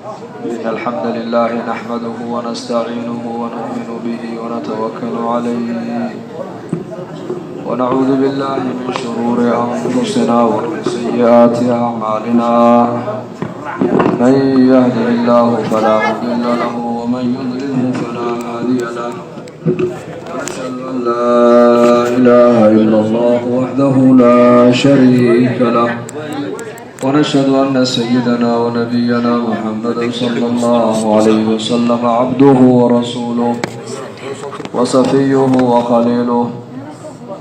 إن الحمد لله نحمده ونستعينه ونؤمن به ونتوكل عليه ونعوذ بالله من شرور أنفسنا ومن سيئات أعمالنا من يهده الله فلا مضل له ومن يضلله فلا هادي له ونشهد أن لا إله إلا الله وحده لا شريك له ونشهد أن سيدنا ونبينا محمدا صلى الله عليه وسلم عبده ورسوله وصفيه وخليله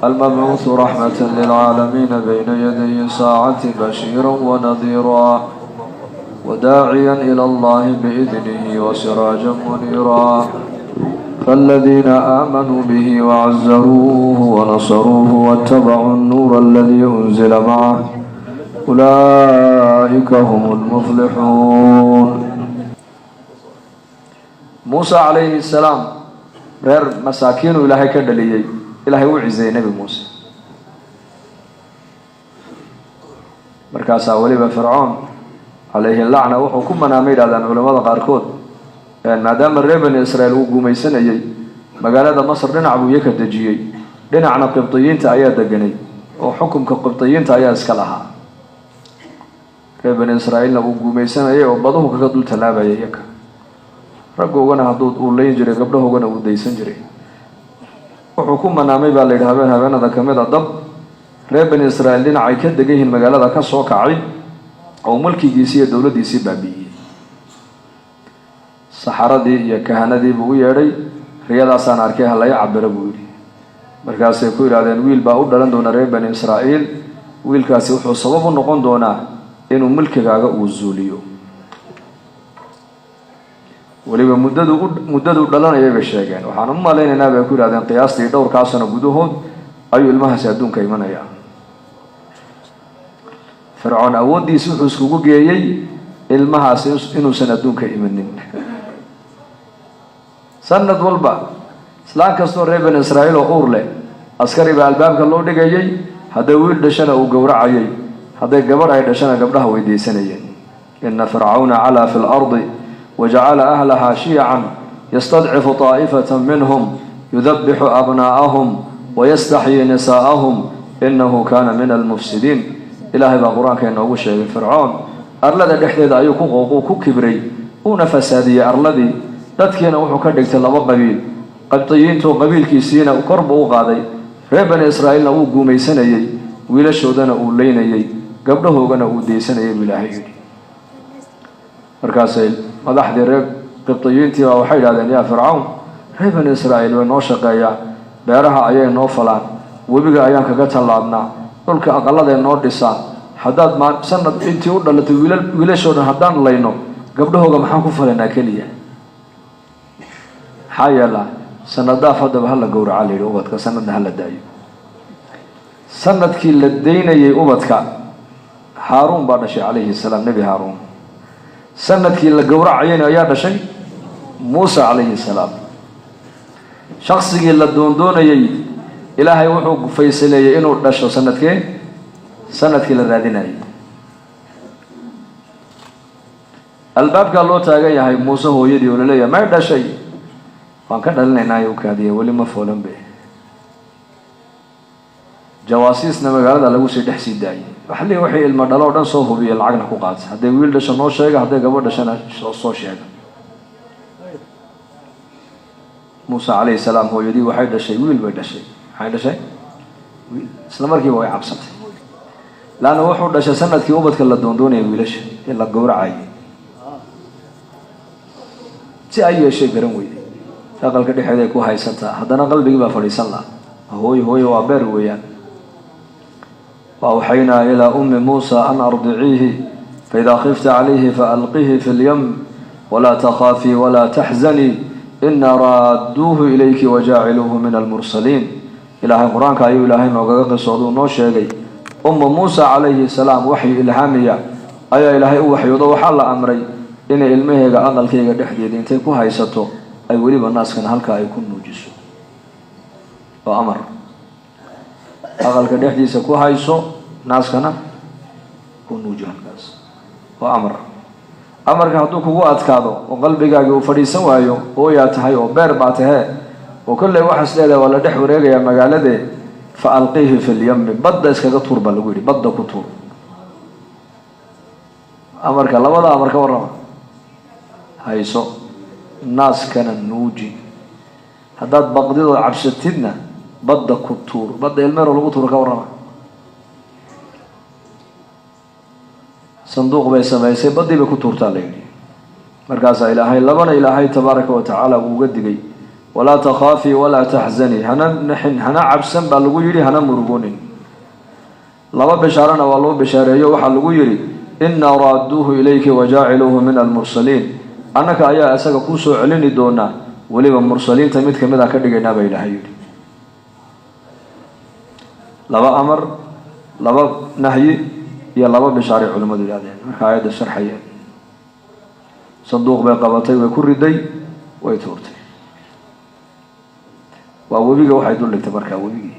المبعوث رحمة للعالمين بين يدي ساعة بشيرا ونذيرا وداعيا إلى الله بإذنه وسراجا منيرا فالذين آمنوا به وعزروه ونصروه واتبعوا النور الذي أنزل معه أولئك هم المفلحون. موسى عليه السلام reer masaakiinu ilaahay ka dhaliyey ilaahay u cizeeyey nebi muuse markaasaa weliba fircoon calayhi lacna wuxuu ku manaamay yidhahdaan culamada qaarkood maadaama reer bani israa'iil uu guumaysanayey magaalada masar dhinac buu iyaga dejiyey dhinacna qibdiyiinta ayaa deganay oo xukumka qibdiyiinta ayaa iska lahaa reer bani israa'iilna uu guumaysanayay oo baduhu kaga dul tallaabayay iyaga raggoogana hadduu uu leyn jiray gabdhahoogana uu daysan jiray wuxuu ku manaamay baa la yidhi habeenada ka mid a dab reer bani israa'iil dhinacay ka degan yihiin magaalada ka soo kacay oo mulkigiisii iyo dowladdiisii baabi'iyey saxaradii iyo kahanadii buu u yeedhay riyadaasaan arkay halaya cabiro buu yidhi markaasay ku yidhahdeen wiil baa u dhalan doona reer bani israa'iil wiilkaasi wuxuu sabab u noqon doonaa inuu mulkigaaga uu zuuliyo weliba muddadu dhalanayay bay sheegeen waxaan u malaynaynaa bay ku yidhahdeen qiyaastii dhowrkaa sano gudahood ayuu ilmahaasi adduunka imanayaa fircoon awooddiisi wuxuu iskugu geeyey ilmahaasi inuusan adduunka imanin sanad walba islaan kastoo reer bani israa'iil oo uur leh askari baa albaabka loo dhigayay hadday wiil dhashana uu gowracayay hadday gabadh ay dhashana gabdhaha weydiisanayeen ina fircawna calaa fi lardi wajacala ahlahaa shiyacan yastadcifu taa'ifata minhum yudabixu abnaa'ahum wayastaxyii nisaa'ahum inahu kaana min almufsidiin ilaahay baa qur-aanka inoogu sheegay fircoon arlada dhexdeeda ayuu ku qooquu ku kibray uuna fasaadiyey arladii dadkiina wuxuu ka dhigtay laba qabiil qabdiyiintu qabiilkiisiina kor buu u qaaday reer bani israa'iilna wuu guumaysanayey wiilashoodana uu leynayey gabdhahoogana uu daysanayay buu ilaahay yidhi markaasay madaxdii reer qibdiyiintii baa waxay yidhahdeen yaa fircawn reer bani israa'iil way noo shaqeeyaa beeraha ayay noo falaan webiga ayaan kaga tallaabnaa dhulka aqalladay noo dhisaan haddaad sanad intii u dhalatay wiilashoodan haddaan layno gabdhahooga maxaan ku falaynaa keliya maxaa yeelaa sanadaaf haddaba hala gowraca la yidhi ubadka sanadna hala daayo sanadkii la daynayay ubadka haaruun baa dhashay calayhi salaam nebi haaruun sanadkii la gowracayayna ayaa dhashay muuse calayhi salaam shaqsigii la doondoonayay ilaahay wuxuu faysaleeyey inuu dhasho sanadkii la raadinayay albaabkaa loo taagan yahay muuse hooyadii oo laleeyahay may dhashay waan ka dhalinaynaa u kaadiya weli ma foolan be jawaasiisna magaalada lagu sii dhex sii daayay waxli wixii ilmo dhalo o dhan soo hubiyay lacagna ku qaatay hadday wiil dhasho noo sheega hadday gabadh dhashana soo sheega muuse calayhi salaam hooyadii waxay dhashay wiil bay dhashay maxay dhashay wiil isla markiiba way cabsatay laanna wuxuu dhashay sanadkii ubadka la doondoonaya wiilasha ee la gowracayay si ay yeeshay garan weyday aqalka dhexeed ay ku haysataa haddana qalbigii baa fadhiisan laha hooye waa beer weeyaan وأوحينا إلى أم موسى أن أرضعيه فإذا خفت عليه فألقيه في اليم ولا تخافي ولا تحزني إنا رادوه إليك وجاعلوه من المرسلين إلهي القرآن كأيو إلهي نوغاق صعدو نوشيغي أم موسى عليه السلام وحي إلهامية أي إلهي وحي وضوح الله أمري إن إلمهيغ أقل كيغ دحديد إنتي كو هايستو أي وليب الناس كان هلكا يكون نوجسو وأمر aqalka dhexdiisa ku hayso naaskana ku nuuji halkaas waa amar أمرك هدوك وقت كادو وقلبك وفريسا وايو هو ياتهاي وبير باتها وكل واحد سيدا ولا دح وريقا يا مقالده فألقيه في اليم بدا اسكا تربة لقولي بدا كتور أمرك الله ولا أمرك ورما هايسو الناس كان النوجي هداد بقديد عبشتنا بدا كتور بدا المير ولا كتور كورما صندوق بيسا بيسا بدي بكتور تاليني مركز إلهي لبنا إلهي تبارك وتعالى وقدقي ولا تخافي ولا تحزني هنا عبسن بالغو يري هنا مرغونين لما بشارنا والله بشاريه وحا لغو يري إن رادوه إليك وجاعلوه من المرسلين أنك أيها أساق كوسو عليني دونا وليبا مرسلين تميد كميدا كدقينا بإلهي يري لما أمر لما نهي يا لما بشاري علماء اليادين آيات الشرحية صندوق بقبطي وكردي ويتورتي ووبيغا waxay dul dhigtay marka wabigi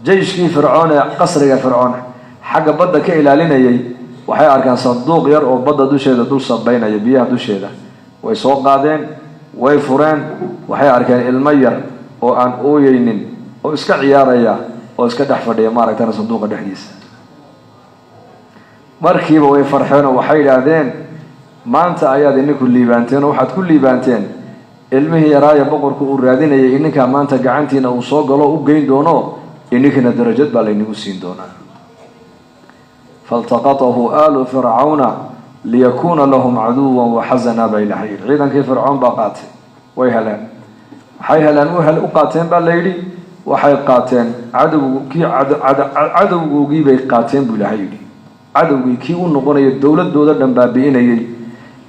jeyshkii fircoon ee qasriga fircoon xagga badda ka ilaalinayay waxay arkaan sanduuq yar oo badda dusheeda dul sabaynaya biyaha dusheeda way soo qaadeen way fureen waxay arkeen ilmo yar oo aan ooyeynin oo iska ciyaaraya oo iska dhex fadhiya maaragtana sanduuqa dhexdiisa markiiba way farxeen oo waxay yiraahdeen maanta ayaad ininku liibaanteen waxaad ku liibaanteen ilmihii yaraaya boqorku uu raadinayay ininka maanta gacantiina uu soo galo u geyn doono ininkana darajad baa laynagu siin doonaa faltaqatahu aalu fircauna liyakuuna lahum caduwan waxazana baa ilaha yidhi ciidankii fircoon baa qaatay way heleen waxay heleen u qaateen baa layidhi waxay qaateen cadowgoogii bay qaateen buu ilaha yidhi cadowgii kii u noqonaya dowladooda dhan baabi'inayay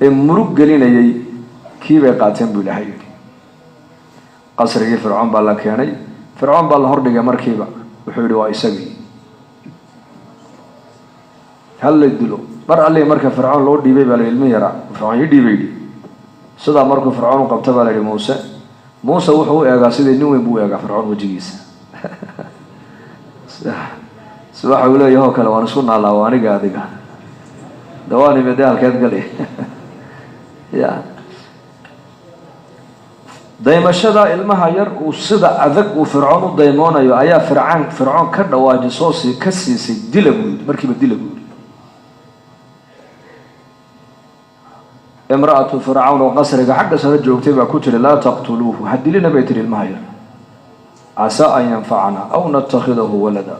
ee murug gelinayay kii bay qaateen buu ilahay yidhi qasrigii fircoon baa la keenay fircoon baa la hordhigay markiiba wuxuu yidhi waa isagii hal la dilo mar allii marka fircoon loo dhiibay baa la ilmi yaraa fircoon ii dhiibay yidhi sidaa markuu fircoon u qabta baa la yidhi muuse wuxuu u eegaa sidii nin weyn buu u eegaa fircoon wejigiisa waxa uu leeyahay oo kale waan isku naalaa waa aniga adiga dawaani midee halkeed galay ya daymashada ilmaha yar uu sida adag uu fircoon u daymoonayo ayaa fircoon ka dhawaajisoo ka siisay dila buu yidhi markiiba dila buu yidhi imra'atu fircawn oo qasriga xagga sare joogtay baa ku tiri laa taqtuluuhu ha dilina bay tiri ilmaha yar casaa an yanfacana aw natakhidahu walada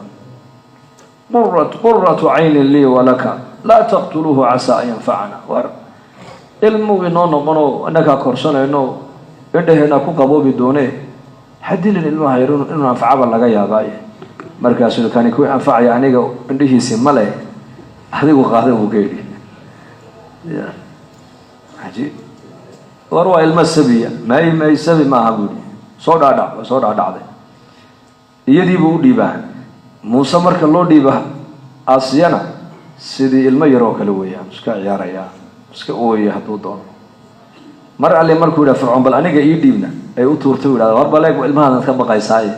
quratu caynin lii walaka laa taqtuluuhu casaa an yanfacana war ilmuu inoo noqono annagaa korsanayno indhaheena ku qaboobi doonee hadilin ilmaha yar inuu anfacaba laga yaabaaye markaasuu kani ku anfacaya aniga indhihiisi male adigu qaada buu geeli cajiib war waa ilmo sabiya may sabi maaha buuri soo dhaadhacday iyadiibuu u dhiibaa muuse marka loo dhiiba aasiyana sidii ilmo yar oo kale weeyaan iska ciyaarayaa iska ooyaya hadduu doono mar alle markuu yidhaha fircoon bal aniga ii dhiibna ay u tuurtay u yidhahda war baleeg ilmahaadaad ka baqaysaaye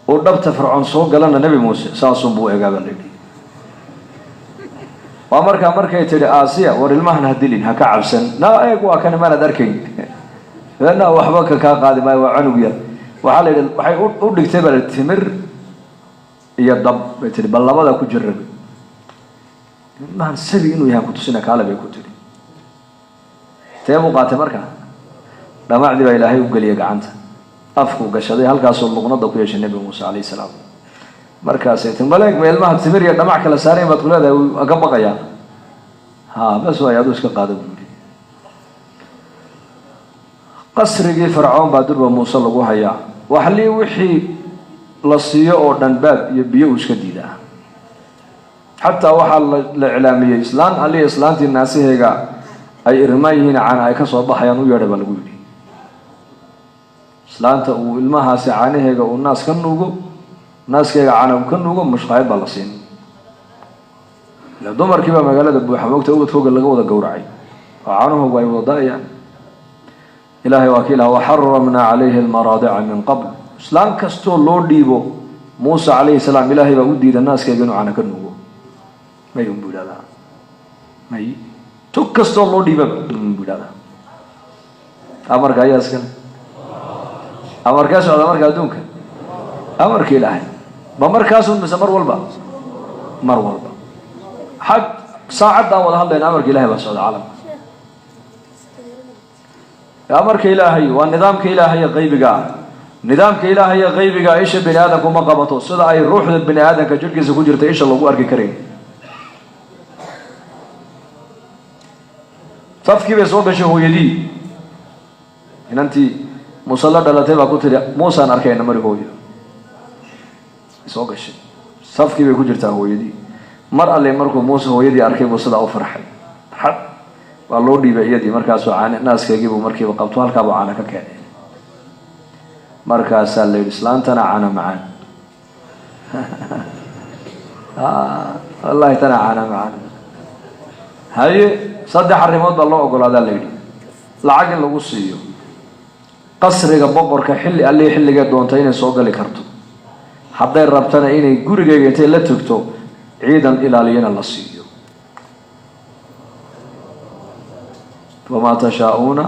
oo dhabta fircoon soo galana nebi muuse saasunbuu eegaa baa layidhi waa markay tidhi aasiya war ilmahan ha dilin ha ka cabsan naa eeg waa kan maanaad arkayn na waxba ka kaa qaadi maayo waa canug yar waxaa la yidhi waxay u dhigtay baa layidhi timir iyo dab bay tihi bal labada ku jira ilmahan sabi inuu yahay kutusina kaale bay ku tidhi tee buu qaatay markaa dhamacdii baa ilaahay u geliyay gacanta afkuu gashaday halkaasuu luqnada ku yeeshay nebi muuse calayhi salaam markaasay tii maleeg ma ilmaha timir iyo dhamac kala saarayn baad ku leedahay waa ka baqayaa ha bas waay aduu iska qaada buu yidhi qasrigii fircoon baa durba muuse lagu hayaa waxlii wixii la siiyo oo dhan baad iyo biyo uu iska diidaa xataa waxaa la iclaamiyey islaan allii islaantii naasihayga ay irmaan yihiin caana ay ka soo baxayaan u yeedha baa lagu yidhi islaanta uu ilmahaasi caanaheega uu naas ka nuugo naaskeega caana uu ka nuugo mushqaayad baa la siin ila dumarkiibaa magaalada buuxa moogta ubadkooga laga wada gowracay oo caanahoogu ay wada da-ayaan ilaahay waa ki ilaha waxaramnaa calayhi almaraadica min qabl islaan kastoo loo dhiibo muuse calayhi salaam ilaahay baa u diida naaskeega inuu caana ka nuugo may unbuu yidhahdaa may تكستو الله ديبا بلادا أمرك يا أسكن أمرك أسعد أمرك أدونك أمرك إلهي بمرك أسون بس مر والبا مر والبا حق ساعد أول هذا أمرك إلهي بس على العالم أمرك إلهي والنظام كإلهي غيبك نظام كإلهي غيبك إيش بني آدم كم قبضه صدق أي روح البني آدم كجرك زوجر تعيش الله وأرك كريم صفكي بسوق بشهو يدي إن أنت مصلى دلته بقول ترى موسى نركين نمر هو يد سوق الشيء صفكي بيجر تهو يدي مر اللي مركو موسى هو يدي أركين مصلى أو فرح حد والله دي بيدي مركز عن الناس كيجيبوا مركب قبطوال كابو عنا ككان مركز الإسلام تنا عنا معان والله تنا عنا معان هاي صدق الرماد بالله أقول هذا اللي لعجل لوصيه قصرك بقرك حل اللي حل جد وانتين سوق اللي كرتو حضر ربطنا إني جورج جيتي لا تكتو عيدا إلى لينا اللصيو وما تشاءون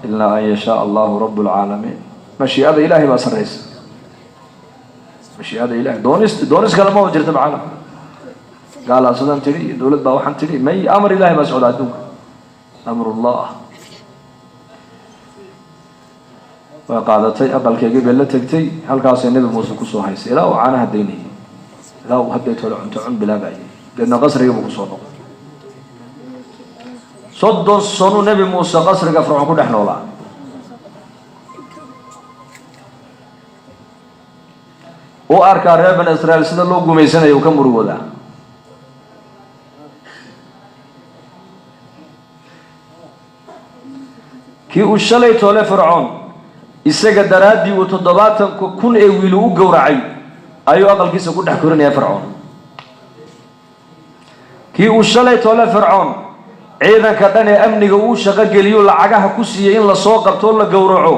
إلا أن يشاء الله رب العالمين ماشي هذا إلهي بس الرئيس ماشي هذا إلهي دونس كلامه وجرت بعالم قال أصلا تري دولة باوحن تري ما أمر إلهي بس عدادك أمر الله وقعدتي أقل كي قبل تكتي هل كاسي النبي موسى كسو هايسي لا وعانها الديني لا وهديت ولا أنت عن بلا باي لأن قصر يبقى كسو صد صنو نبي موسى قصر كفرع كل إحنا ولا وأركا ربنا إسرائيل سيد الله قميسنا يوكم رودا كي وشلي تولى فرعون isaga daraadii uu 70 kun ee wiil u gowracay ayuu aqalkiisa ku dhex korinaya fircoon kii uu shalay toole fircoon ciidanka dhan ee amniga uu shaqo geliyo lacagaha ku siiyay in la soo qabto la gowraco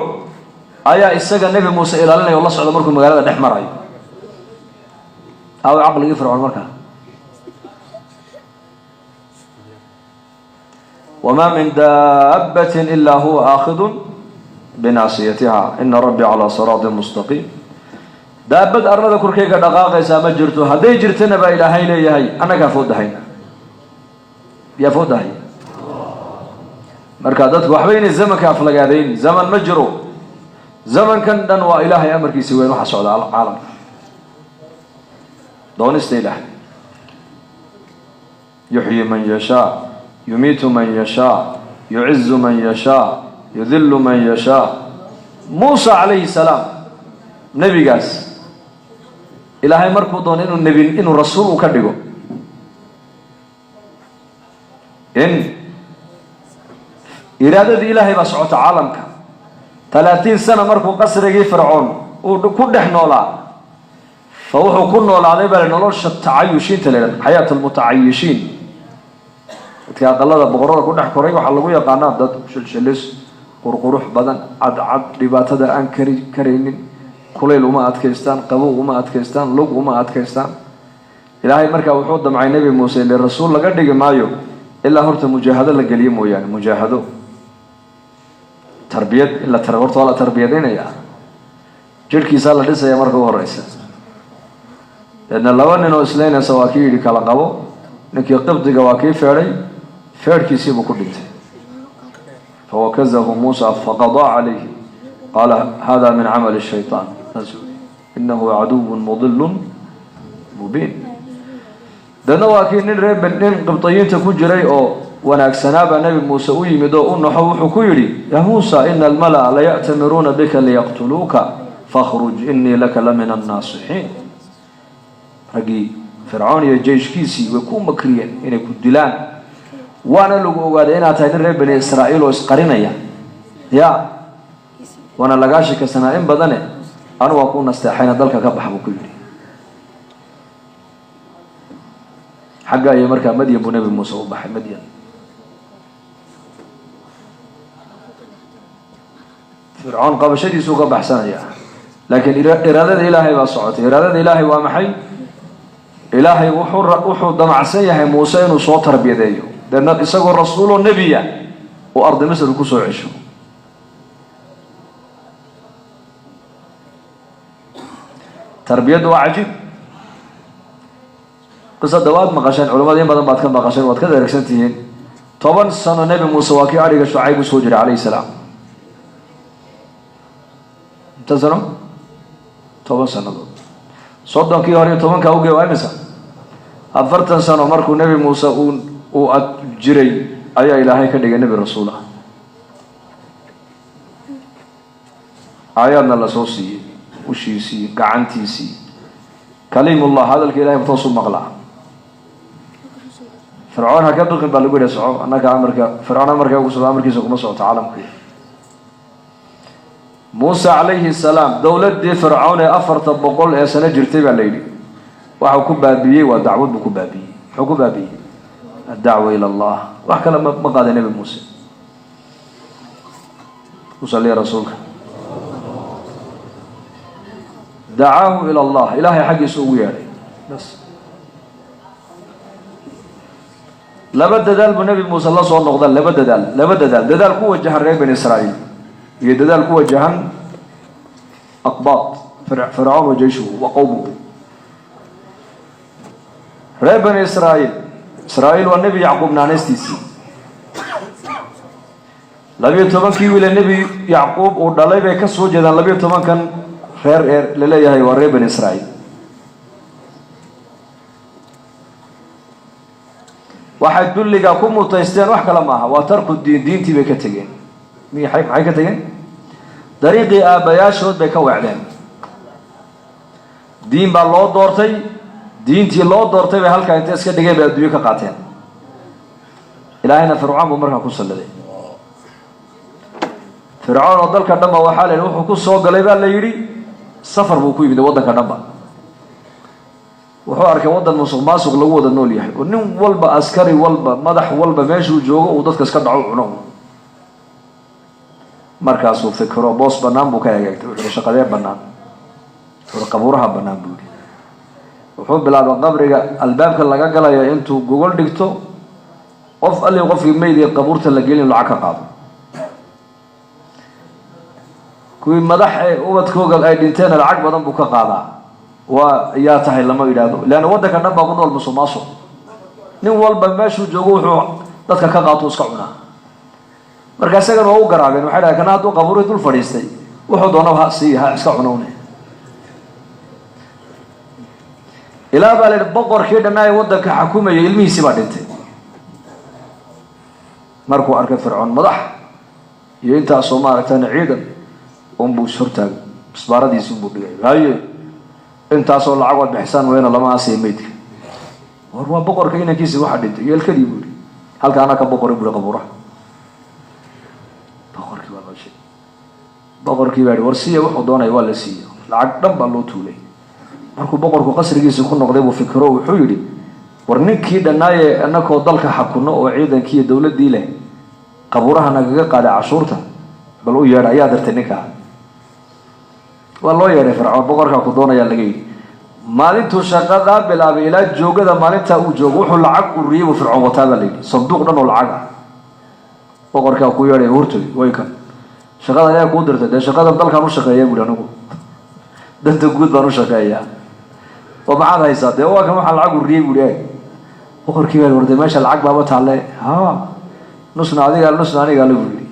ayaa isaga nabi muuse ilaalinaya la socdo markuu magaalada dhex marayo aw aqalkii fircoon markaa وما من دابة إلا هو آخذ بناصيتها إن ربي على صراط مستقيم دابد أرد كركيك دقاقة سامة جرتو هذي جرتنا با إلهي لي هاي أنا كفود هاينا يفود هاي مركادتك وحبين الزمن كافلق هذين زمن مجرو زمن كان دنوا إلهي أمر كي سوين وحسوا على العالم دون استيلاح يحيي من يشاء يميت من يشاء يعز من يشاء يذل من يشاء موسى عليه السلام نبي قاس إلهي مركو دون إنه النبي إنه رسول وكدقه إن إرادة إلهي بسعوت عالمك 30 سنة مركو قصر يجي فرعون وكل نولا فوحو كل نولا ذيبا لنولوش التعيشين تلين حياة المتعيشين تقال بقرار كل حكوري وحلقوا يقانا ضد شلشلس قرقروح بدن عد لباتدا أن كريمين كليل وما أتكيستان قبو وما أتكيستان لوق وما أتكيستان إلهي مركا وحود مع النبي موسى للرسول لقد مايو إلا هرت مجاهدة لقليمو يعني مجاهدة تربية إلا تربورت ولا تربيتين يا جركي سالة لسه يا مركا ورئيس لأن لوان إنه إسلين سواكي لكالا قبو نكي قبض قواكي فعلي سيبو كل فوكزه موسى فقضى عليه قال هذا من عمل الشيطان إنه عدو مضل مبين دنوا كين رب نين قبطيين تكجري أو وناك سناب نبي موسى ويمدو نحو كيري يا موسى إن الملأ لا يأتمرون بك ليقتلوك فاخرج إني لك لمن الناصحين رجي فرعون يجيش كيسي ويكون مكريا إن يكون دلان وانا لقوا قال إنا تاين رب بني إسرائيل وإسقرينيا يا وانا لقاشي كسنائم بدني أنا وأكون استحينا ذلك كبح بكيري حقا يا مركا مدين بو نبي موسى وبحي مدين فرعون قبشدي سوق بحسان يا لكن إرادة إلهي بصعته إرادة إلهي ومحي إلهي وحو دمع سيها موسى وصوت ربيديه deedna isagoo rasuul oo nebiya oo ardi Masar ku soo cesho. tarbiyadu waa cajiib. qisada waad maqasheen, culimada in badan baad ka maqasheen, waad ka dheregsantihiin. 10 sano nebi muuse waa kii ariga Shucayb soo jiray calayhi salaam. inta sano 10 sanadood. soddonkii hore 10ka ugu waa imisa 40 sano markuu nebi muuse uu jiray ayaa ilaahay ka dhigay nebi rasuul ah. aayadna la soo siiyey, ushiisii, gacantiisii, kaliimullah, hadalka ilaahay toosu maqlaa. fircoon ha ka baqin baa lagu yidhi soco, annaka amarka fircoon amarka ugu socda amarkiisa kuma socoto caalamka. muuse calayhi salaam dowladdii fircoon ee 400 ee sano jirtay baa la yidhi waxa ku baabiyey waa dacwad buu ku baabiyey. muxuu ku baabiyey? الدعوة إلى الله. وحكى لما قال النبي موسى وصلي رسولك دعاه إلى الله، إلهي حق يسوي عليه بس. لابد دال النبي موسى الله صلى الله عليه وسلم لابد دال قوة جهن ري بني إسرائيل، هي دال قوة جهن أقباط فرعون وجيشه وقومه ري بني إسرائيل والنبي يعقوب نانستيسي لبي تومن كي ولا النبي يعقوب ودلay bay ka soo jeedaan 12 kan reer la leeyahay waa reer bani Israa'iil. waxay dulliga ku mutaysteen wax kala maaha, waa tarku diintii bay ka tageen. maxay ka tageen? dariiqii aabayaashood bay ka wacdeen. diin baa loo doortay, diintii loo doortay bay halka inta iska dhigay bay adduunyo ka qaateen. ilaahayna fircoon buu markaa ku salladay. fircoon oo dalka dhanba waxaa leeyahay wuxuu ku soo galay baa la yidhi safar buu ku yimid waddanka dhanba. wuxuu arkay waddan musuqmaasuq lagu wada nool yahay oo nin walba askari walba madax walba meeshuu joogo uu dadka iska dhaco cuno. markaasuu fikiro boos bannaan buu ka eegay, wuxuu shaqadee bannaan, wuxuu qabuuraha bannaan buu yidhi. wuxuu bilaabay qabriga albaabka laga galayo intuu gogol dhigto qof alli qofkii meydii qabuurta la gelin lacag ka qaado. kuwii madax ee ubadkooga ay dhinteen lacag badan buu ka qaadaa. waa yaa tahay lama yidhaahdo, laana waddanka dhan baa ku nool musuqmaasuq. nin walba meeshuu joogo wuxuu dadka ka qaato iska cunaa. marka isagana waa u garaabeen, waxay dhahay kana hadduu qabuurihii dul fadhiistay wuxuu doonaba ha sii ha iska cunowne. ilaa baa la yidhi boqorkii dhannaa ee waddanka xakumayay ilmihiisii baa dhintay. markuu arkay fircoon madax iyo intaasoo maaragtana ciidan unbuu ishortaagay, isbaaradiisii unbuu dhigay. haye intaasoo lacag waad bixisaan weyna lama aasaya meydka. war waa boqorka inankiisii waxa dhintay yeelkadii buu yidhi, halka anaa ka boqoray buu yidhi qabuuraha. boqorkii baa loo sheegay, boqorkii baa yidhi war siiya wuxuu doonaya waa la siiya, lacag dhan baa loo tuulay. markuu boqorku qasrigiisa ku noqday buu fikiro wuxuu yidhi war ninkii dhannaaye annakoo dalka xakuno oo ciidankii iyo dowladdii leh qabuuraha nagaga qaaday cashuurta bal u yeedha ayaa dartay ninkaa. waa loo yeedhay fircoon, boqorkaa ku doonayaa laga yidhi. maalintuu shaqadaa bilaabay ilaa joogada maalintaa uu joogo wuxuu lacag ururiyey buu fircoon wataa baa layidhi, sanduuq dhan oo lacag ah. boqorkaa ku yeedhay hortooy way kan shaqada ayaa kuu dirtay, dee shaqada dalkaan u shaqeeya buuhi anigu danta guud baan u shaqeeyaa. oo maxaad haysaa? dee waa kan waxaa lacag ururiyey buuhi. boqorkii baa warday meesha lacag baaba taalle, ha nusna adiga nusna aniga la buuhi.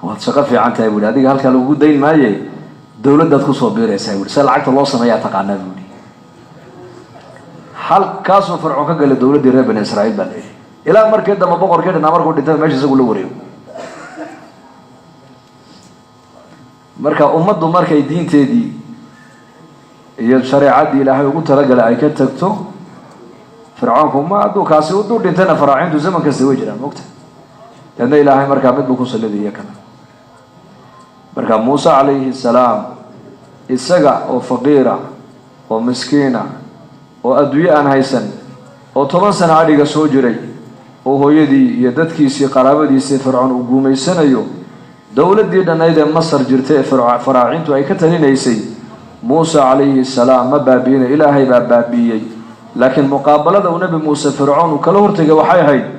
waad shaqo fiican tahay buuhi, adiga halkaa lagugu dayn maaye dowladdaad kusoo biiraysaa buuhi, se lacagta loo sameeyaa taqaanaa buuhi. halkaasuu fircoon ka galay dowladdii reer bani Israa'iil baa leeyahay. ilaa markii dambe boqorkii dhannaa markuu dhintay meesha isagu la wareego. marka ummaddu markay diinteedii iyo shareecadii ilaahay ugu talagalay ay ka tagto, fircoonku ma hadduu kaasi u dul dhintayna faraacintu zaman kasta way jiraan mogta. leanna ilaahay markaa mid buu ku salladaya kana. marka muuse calayhi salaam isaga oo faqiira oo miskiina oo adduunye aan haysan oo 10 sano adhiga soo jiray oo hooyadii iyo dadkiisii qaraabadiisii fircoon uu guumaysanayo, dowladdii dhannayd ee Masar jirtay ee faraacintu ay ka talinaysay, muuse calayhi salaam ma baabi'ina, ilaahay baa baabi'iyey. لكن مقابلة ونبي موسى فرعون وكله هرتجي وحي هاي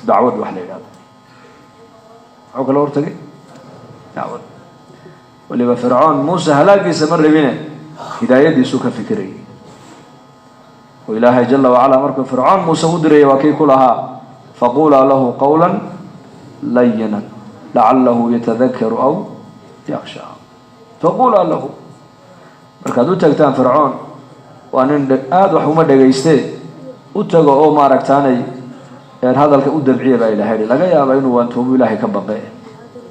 دعوة وحلي هذا أو كله هرتجي دعوة ولما فرعون موسى هلاقي سمر بينه هداية دي سوك فكري وإلهي جل وعلا مركب فرعون موسى ودري وكي كلها فقولا له قولا لينا لعله يتذكر أو يخشى فقولا له مركادو تكتان فرعون وأن وحوما دقيستي وتقو أو ما ركتاني يعني هذا الك أدبعيه بقى إلهي لقى يا بينه وأنتم إلهي كبقى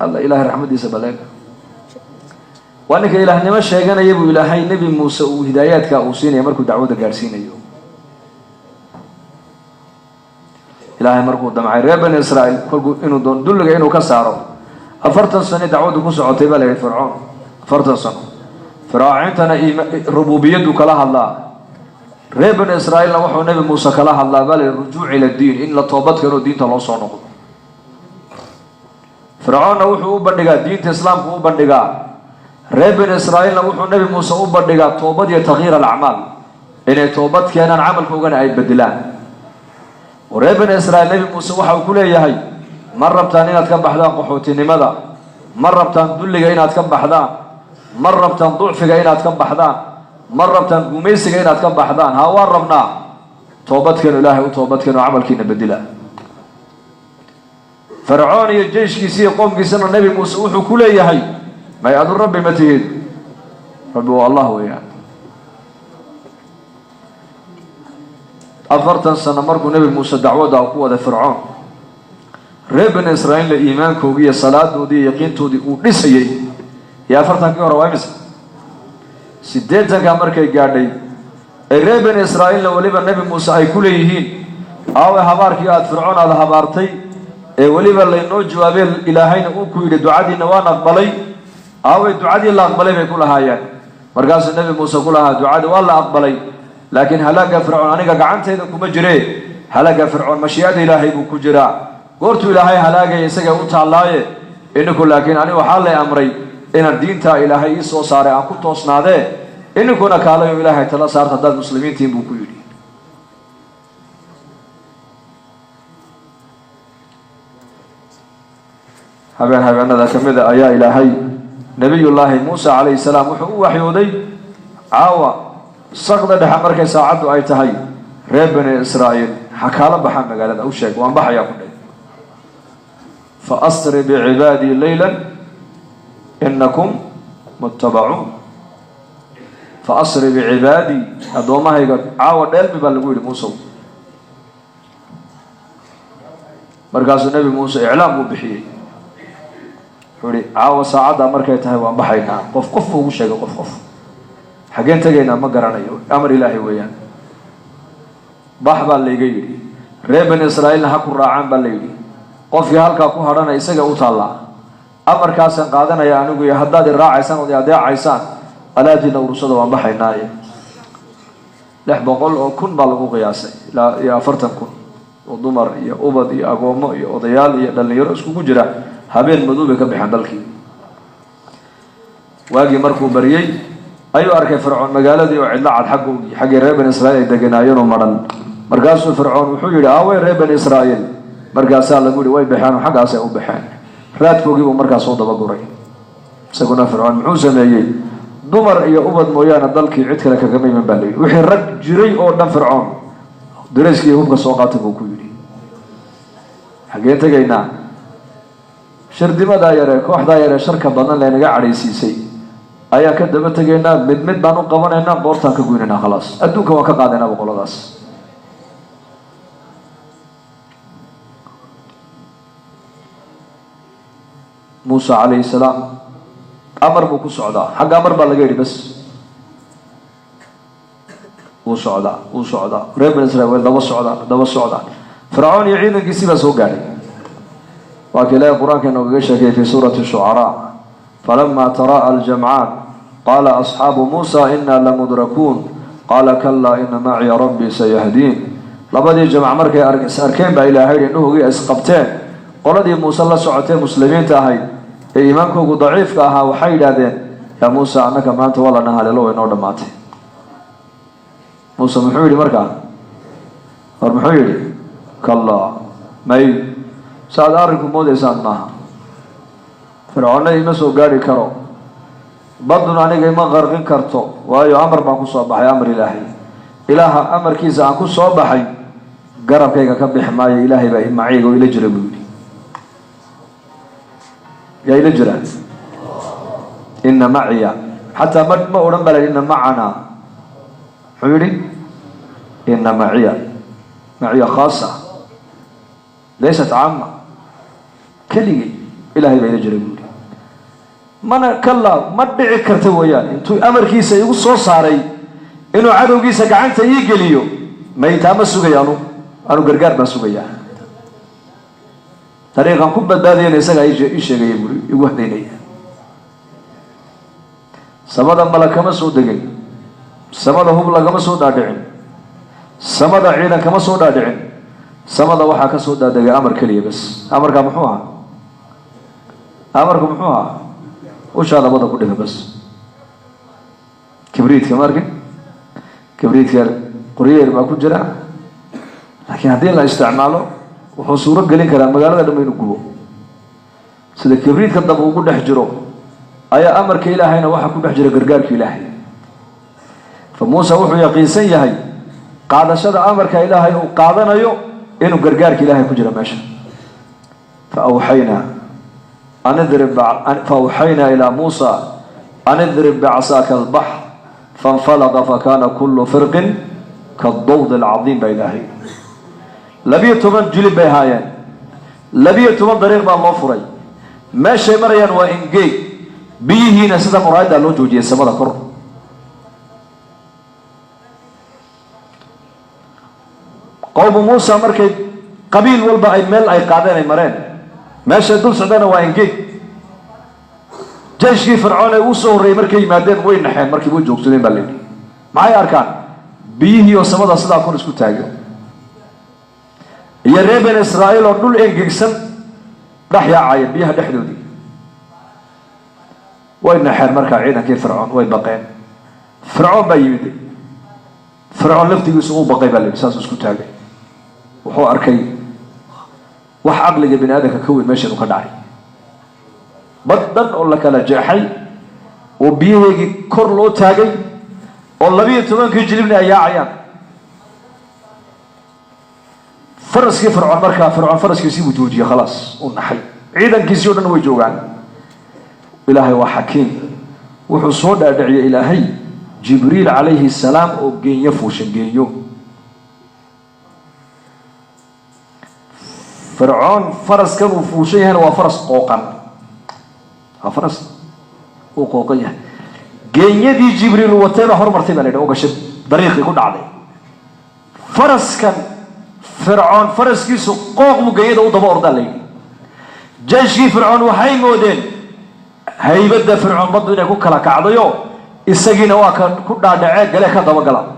الله إلهي رحمة دي سبلاك وأنك إله نمشي شيئا يبو إلهي نبي موسى وهداياتك أوصيني مركو دعوة قارسين يوم إلهي مركو دمعي ريبن إسرائيل قلقوا إنو دلق إنو كسارو أفرتن سنة دعوة كسعة تبالي فرعون أفرتن سنة فرعونتنا ربوبيته كلها الله ريبن إسرائيل وحو نبي موسى كلها الله بل الرجوع إلى الدين إن لطوبت كانوا دين الله صنعه فرعون وحو بندقى دين إسلام هو بندقى ريبن إسرائيل وحو نبي موسى هو بندقى توبت تغيير الأعمال إن توبت كان العمل كوغان أي بدلان وريبن إسرائيل نبي موسى وحو كله يهي مرة بتانين أتكبح ذا قحوتي نمدا مرة بتان دلقى إن أتكبح ذا مرة بتان ضعفك إن أتكبح ذا مرة بتان قميسك إن أتكبح ذا هاوان ربنا توبت كانوا إلهي وتوبت كانوا عمل كينا بدلان فرعون الجيش كيسي قوم كيسنا النبي موسى وحو كله يهي ما يأذن ربي متهد ربي والله وياه أفرتن سنة مركو نبي موسى دعوة قوة فرعون ريبن إسرائيل لإيمان كوغية صلاة ودي يقين تودي ونسيي يا أفرتن كيو روايمس سيديتا كامركي قاردي ريبن إسرائيل وليبا نبي موسى أي كليهين أو هبارك يا فرعون هذا هبارتي وليبا لإنو جوابي الإلهين أوكو إلى دعادي نوان أقبلي أو دعادي الله أقبلي بكلها يعني مرقاس النبي موسى كلها دعادي والله أقبلي لكن هلاك فرعون أنا قعنت إذا كمجري هلاك فرعون مشيئة إلهي بكجرا قلت إلهي هلاك يسجى وتعالى إنك لكن أنا وحال أمري إن الدين تا إلهي يسوع صار أكون توصنا ده إنك أنا كاله إلهي تلا صار تدل المسلمين تيم بكجري هبنا ذا كمذا آية إلهي نبي الله موسى عليه السلام وحيودي عاوى الصقد ده حمرك ساعد أي تهي ريبن إسرائيل حكاله بحنا قال هذا وشيء وان بحيا كله فأسر بعبادي ليلا إنكم متبعون فأسر بعبادي هذا ما هي قد عاود قلبي بلغوا موسى مركز النبي موسى إعلام وبحيه حولي عاود ساعد مركز تهي وان بحينا قف وشيء قف حقين تجينا ما قرنايو أمر إلهي ويان بحبا اللي جيري ريبن إسرائيل حكوا راعان بالليلي قف يهالك أكو هرانا يسجى وطلع أمر كاسن قادنا يا أنو يا حداد الراعي سان ويا داع عيسان ألا دين ورسول وان بحيناي لح بقول كن بالغو قياسي لا يا فرتن كن ودمر يا أبد يا أقوم يا أضيال يا دلنير اسكو كجرا هبين مذوبك بحندلكي واجي مركو بريي أيوة أركي فرعون مقالدي وعدنا على حق ريبن إسرائيل دقنايون ومرن مرقاسو فرعون وحجر آوي ريبن إسرائيل مرقاسا لقولي وي بحان وحقاسا أو بحان رات فوقيبو مرقاسو دبقوري سيقولنا فرعون محوسا ميي دمر إيا أبد مويانا دالكي عدك لك كمي من بالي وحي رق جري أو دم فرعون دريسكي هم سوقاتبو كويري حقين تقينا شردي ما دايرة كوح دايرة شركة بطن لأنه قاعد يسيسي ayaa ka daba tagaynaa mid baan u qabanaynaa boortaan ka goynaynaa khalaas adduunka waa ka qaadaynaa boqoladaas Musa alayhi salaam amar buu ku socdaa xagga amar baa laga yiri bas uu socdaa reebel Israa'iil daba socda Fir'aun iyo ciidankiisa baa soo gaaray waa kale quraanka inoo sheegay fi suurati shu'ara فلما تراءى الجمعان قال أصحاب موسى إنا لمدركون قال كلا إن معي ربي سيهدين لبدي جمع مركي أركين بإلهي إنه هي أسقبتين قلدي موسى الله سعتين مسلمين تاهي إيمانكو ضعيف كاها وحيد هذين يا موسى أنك ما أنت ولا نهال الله إنه دماتي موسى محمد مركا فرمحيلي كالله ما سعد أركم مودي سعد معها فرعون ما سو قاري كرو بدنا عنك ما غرقين كرتو وأيو أمر ما كو صباحي أمر إلهي إله أمر كيزا عنكو صباحي قرب كيكا كبي حماية إلهي بأي معيق وإلى جربوني يا إلى جرات إن معي حتى ما أرمبل إن معنا حولي إن معي خاصة ليست عامة كلي إلهي بأي جربوني mana kala ma dhici karta weeyaan intuu amarkiisa igu soo saaray inuu cadowgiisa gacanta ii geliyo maytaama sugayaanu anu gargaar baan sugayaa tariiqan ku badbaadiyay isaga ii sheegay igu hadaynaya samada malakama soo degay samada hub lagama soo dhaadhicin samada ciidan kama soo dhaadhicin samada waxa ka soo daadagay amar kaliya bas amarka muxuu ahaa وش هذا وضع كله بس كبريت كمارك كبريت قرير ما كنت جرع لكن هذه لا استعماله وحصوره قلين كلام مقالة لما ينقوه سيدا كبريت كده بوجود حجره أي أمر كإلهي نوحى كل حجر قرقار كإلهي فموسى وحو يقيسين يهي قاعد شد أمر كإلهي وقاعدنا يو إنه قرقار كإلهي كجرة ماشي فأوحينا فأوحينا إلى موسى أن اضرب بعصاك البحر فانفلق فكان كل فرق كالضوض العظيم بإلهي لبيت من جلب بهايان لبيت من طريق الله فري ماشي مريان وإنجي بيه نسيت مرادة لوجوجي السماء كر قوم موسى مركي قبيل والبا أي ميل أي قاعدين مرين ماشي دول سعدنا وإنجي جيشكي فرعون وصور ري مركي مادين وين نحين مركي بو جوجتين بالليل معايا أركان بيه وسماء صدا كون اسكو تاجو يا ريبن إسرائيل ودول إنجيكسن راح يعاين بيها دحدودي وين نحين مركا عينا كيف فرعون وين بقين فرعون بيودي فرعون لفتي يسوق بقي بالليل بساس اسكو تاجو وحو أركي wax aqliga bini aadamka ka weyn meesha uu ka dhacay badan oo la kala jeexay oo biyaheegi kor loo taagay oo 12 jilibna ay yaacayaan faraskii fircoon markaa fircoon faraskiisii uu joojiyay khalaas uu naxay ciidankiisii oo dhan way joogaan ilaahay waa xakiim wuxuu soo dhaadhiciyay ilaahay jibriil alayhi salaam oo geeyo fuushan geeyo فرعون فرس كانوا فوشيه هنا وفرس قوقا فرس وقوقية جيني دي جبريل وتيبه هر مرتبة لده وقشب طريق يكون عليه فرس كان فرعون فرس كيسو قوق مقيدة وضبور دالي جيشي فرعون وحي مودين هيبدا فرعون بدو يكون كلا كعضيو السجين واكا كنا دعاء قالك هذا وقلا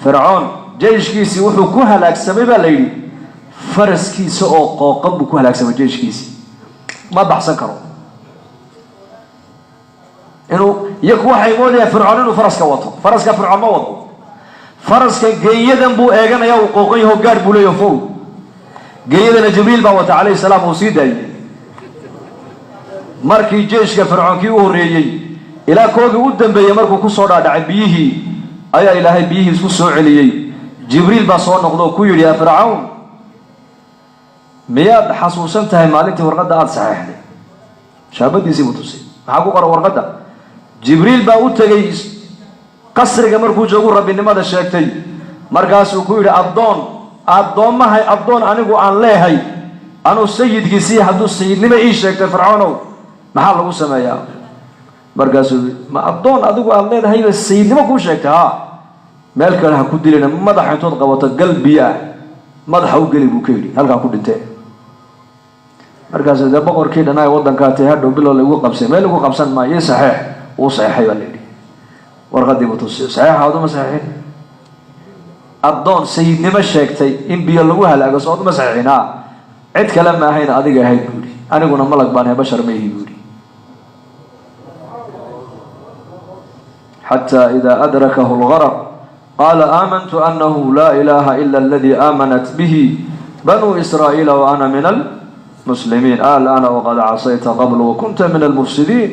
فرعون جيش كيسي وحو كوها لك سبيبا ليلي فرس كيسي او قوقب كوها لك سبيبا جيش كيسي ما بحسن كرو انو يكوها حيمون يا فرعون انو فرس كواتو فرس كفرعون ما وضو فرس كجيدا بو ايغانا يو قوقيه وقار بو ليو فو جيدا جبريل باوت عليه السلام وسيدا markii jeeshka fircoonkii u horeeyay ila koogi u dambeeyay markuu ku soo dhaadhacay biyihi ayaa ilaahay biyihi isku soo celiyay jibriil baa soo noqdo ku yiri ya fircawn miyaad xasuusan tahay maalintii warqada aad saxeexday shaabadiisii u tusay waxa ku qoran warqada jibriil baa u tagay qasriga markuu joogo rabbinimada sheegtay markaas uu ku yiri addoomahay addoon anigu aan leeyahay anu sayidkiisii hadduu sayidnimo ii sheegtay fircawnow maxaa lagu sameeyaa markaasuu ma addoon adigu aad leedahay sayidnimo kuu sheegtay haa meel kale ha ku dilina madaxa intood qabato galbiya madaxa u geli buu ka yidhi halkaa ku dhintee markaasuu dee boqorkii dhanaa waddankaa tahay hadhow bilow lagu qabsay meel lagu qabsan maayo saxeex uu saxeexay baa layidhi warqadii buu tusay saxeexa aduma saxeexin addoon sayidnimo sheegtay in biyo lagu halaago soo aduma saxeexin haa cid kale ma ahayn adiga ahayd buu yidhi aniguna malag baan ahay bashar ma ihi buu yidhi حتى إذا أدركه الغرق قال آمنت أنه لا إله إلا الذي آمنت به بنو إسرائيل وأنا من المسلمين الآن وقد عصيت قبل وكنت من المفسدين.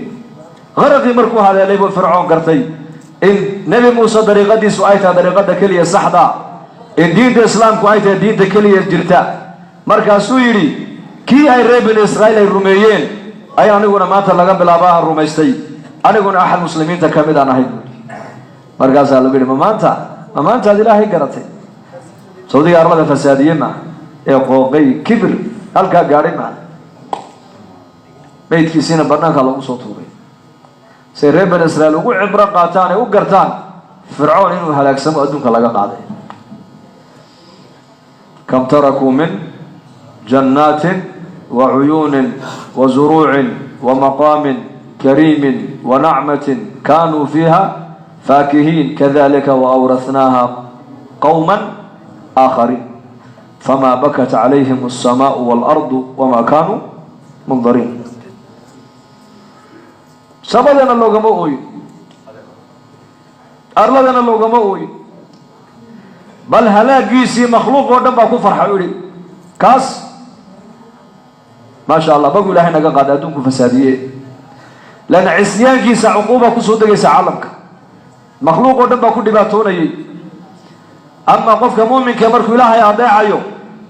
غرقي مركو هذا ليبو فرعون قرتي إن نبي موسى طريقتي سؤالتها طريقتها كلية صحدا إن دين الإسلام كويتها دين كلية جرتا مركز سويري كي أي ريب إسرائيل الروميين أي أنا أقول ما تلاقى بالأباء الروميستي أنا أقول أحد المسلمين تكمل أنا هيك مركز قالوا لي ما أنت هذه لا هي قرتي سعودية أرملة فسادية مع إقوقي كبر هلكا قاري مع بيت كيسين برناك الله صوتوري سيري بن إسرائيل وقو عبرة قاتان وقرتان فرعون إنه هلاك سمو أدونك لقا قاضي. كم تركوا من جنات وعيون وزروع ومقام كريم ونعمة كانوا فيها فاكهين كذلك وأورثناها قوما آخرين فما بكت عليهم السماء والأرض وما كانوا منظرين. سبدنا اللوغة مؤوي أرلدنا اللوغة مؤوي بل هلاقيسي مخلوق ودنبا كفر حيولي كاس ما شاء الله بقول لحين قاعد أدونك فسادية لأن عصيان كيسا عقوبة كسودة كيسا عالمك مخلوق ودنبا كل باتوني. أما قفك مؤمن كمركو إلهي أضيعيو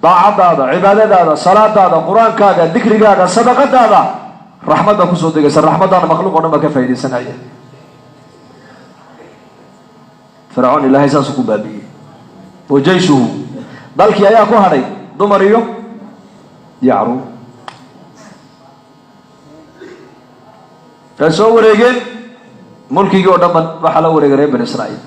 طاعة هذا عبادة هذا صلاة هذا قرآن هذا ذكر هذا صدقة هذا رحمة كسودة كيسا رحمة هذا مخلوق ودنبا كفايدي سنعيه. فرعون إلهي ساسكو بابي وجيشه بل كي أياكو هذي دمريو يعرو فسو وريجين ملكي ودمن وحلا وريج ريب بن إسرائيل